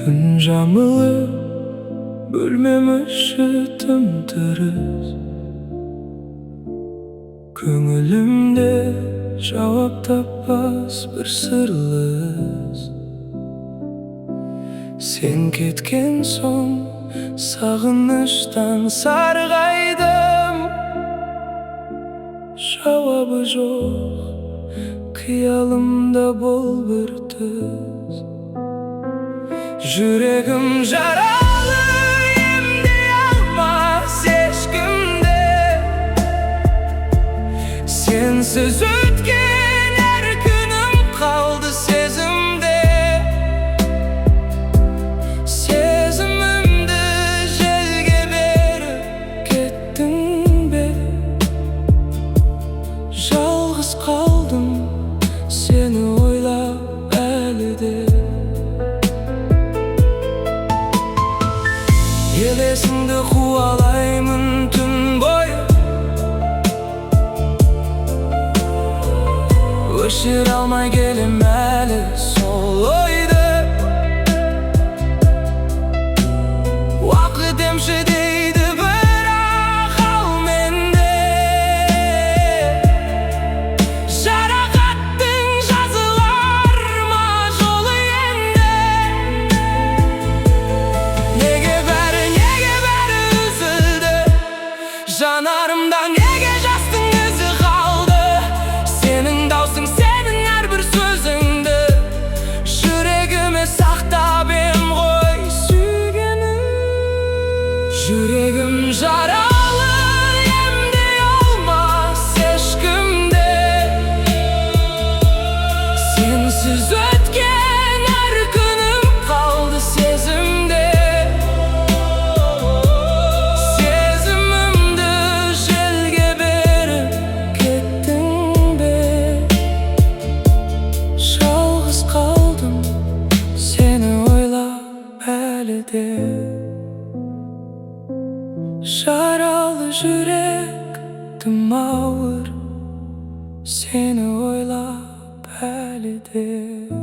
Gün jamılı bölmem ışıtım tırız. Köngülümde cevap tappas bir sırlız. Sen ketken son sağınıştan sargaydım. Cevabı yok, kıyalımda bol bir tüz. Yüreğim yaralı, emdi almaz eşkimde. Sensiz ötken her günüm kaldı sezimde. Sezimimde jelge berip kettin be. Жалғыз қалдым seni oylap әлі Елесіңді қуалаймын түн бойы. Өшіре алмай келем әлі сол ойды. Уақыт емші дейді бірақ ал менде. Жарақаттың жазылар ма жолы енді? Неге бәрі үзілді? Жанарымда неге жастың ізі қалды? Сенің даусың, сенің әрбір сөзіңді жүрегіме сақтап ем ғой сүйгенім. Жүрегім жаралы, емдей алмас ешкімде. Сенсіз өткен әр күнім қалды сезімде. Сезімімді желге беріп кеттің бе. Жалғыз қалдым сені ойлап әлі де. Жаралы жүрек тым ауыр, сені ойлап әлі де.